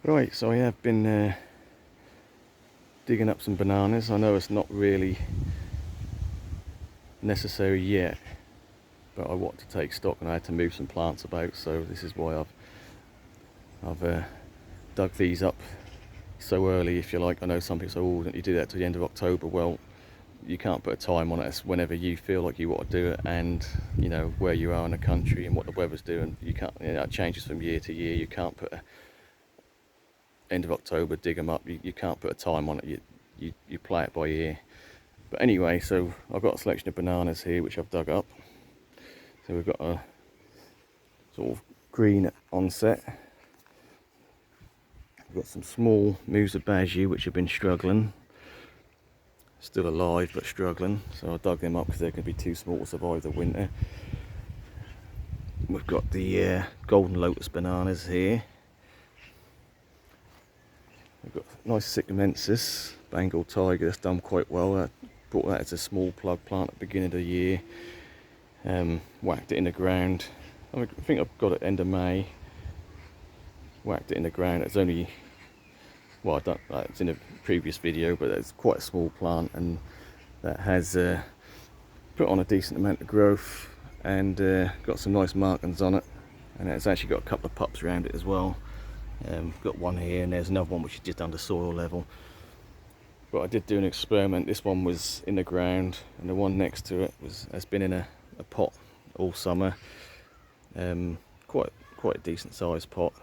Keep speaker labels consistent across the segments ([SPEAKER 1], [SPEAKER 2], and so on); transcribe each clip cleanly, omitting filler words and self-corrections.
[SPEAKER 1] Right, so I have been digging up some bananas. I know it's not really necessary yet, but I want to take stock and I had to move some plants about, so this is why I've dug these up so early, if you like. I know some people say, oh, don't you do that to the end of October? Well, you can't put a time on it. It's whenever you feel like you want to do it, and you know where you are in the country and what the weather's doing. You can't, it changes from year to year. You can't put a end of October, dig them up. You can't put a time on it. You play it by ear. But anyway, so I've got a selection of bananas here which I've dug up. So we've got a sort of green onset. We've got some small Musabashi which have been struggling. Still alive but struggling. So I dug them up because they're going to be too small to survive the winter. We've got the golden lotus bananas here. We've got nice Sycamhensis, Bengal tiger, that's done quite well. I brought that as a small plug plant at the beginning of the year. Whacked it in the ground. I think I've got it end of May. Whacked it in the ground. It's only, well, it's in a previous video, but it's quite a small plant, and that has put on a decent amount of growth and got some nice markings on it. And it's actually got a couple of pups around it as well. Got one here, and there's another one which is just under soil level. But I did do an experiment. This one was in the ground, and the one next to it has been in a pot all summer. Quite a decent sized pot,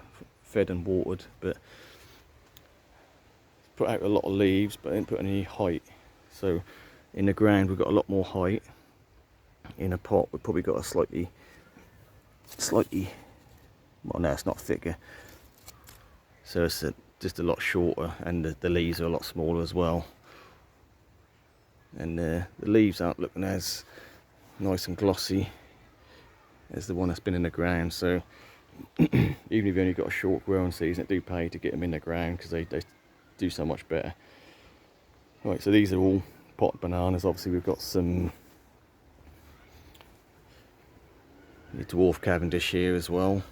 [SPEAKER 1] fed and watered, but put out a lot of leaves, but didn't put any height. So in the ground we've got a lot more height. In a pot we've probably got a slightly, well, no, it's not thicker. So it's just a lot shorter, and the leaves are a lot smaller as well. And the leaves aren't looking as nice and glossy as the one that's been in the ground. So even if you've only got a short growing season, it do pay to get them in the ground because they do so much better. Right, so these are all pot bananas. Obviously we've got some dwarf Cavendish here as well.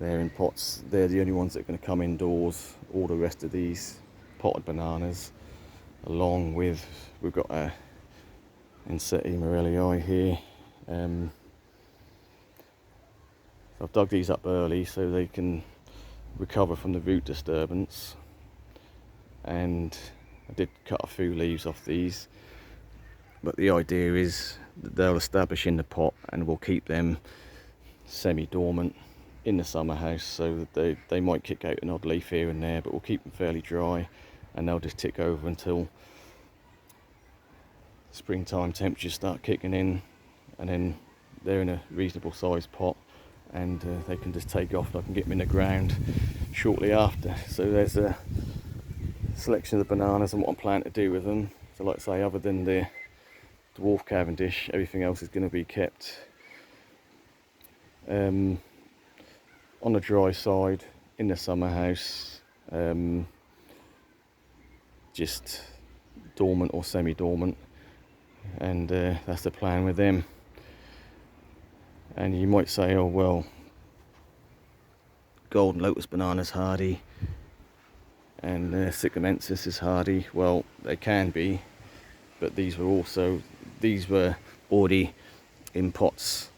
[SPEAKER 1] They're in pots. They're the only ones that are going to come indoors. All the rest of these potted bananas, along with, we've got a Ensete Morellii here. I've dug these up early so they can recover from the root disturbance, and I did cut a few leaves off these, but the idea is that they'll establish in the pot and we'll keep them semi-dormant in the summer house, so that they might kick out an odd leaf here and there, but we'll keep them fairly dry, and they'll just tick over until springtime temperatures start kicking in, and then they're in a reasonable sized pot, and they can just take off, and I can get them in the ground shortly after. So there's a selection of the bananas and what I'm planning to do with them. So like I say, other than the dwarf Cavendish, everything else is going to be kept on the dry side in the summer house, just dormant or semi-dormant, and that's the plan with them. And you might say, oh well, golden lotus banana's hardy and Sycamhensis is hardy. Well, they can be, but these were already in pots,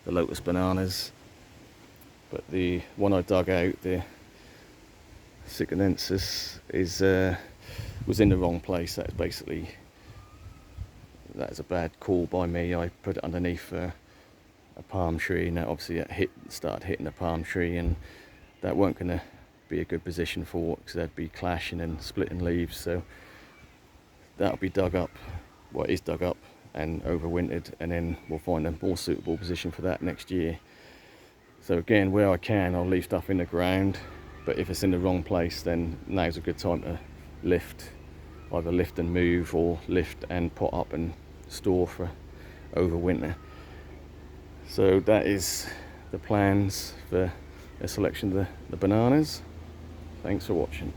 [SPEAKER 1] the lotus bananas. But the one I dug out, the Sycamhensis, was in the wrong place. That is a bad call by me. I put it underneath a palm tree, and that obviously started hitting the palm tree, and that weren't going to be a good position for it because they'd be clashing and splitting leaves. So that'll be dug up, well, it is dug up and overwintered, and then we'll find a more suitable position for that next year. So again, where I can, I'll leave stuff in the ground, but if it's in the wrong place, then now's a good time to either lift and move, or lift and pot up and store for over winter. So that is the plans for a selection of the bananas. Thanks for watching.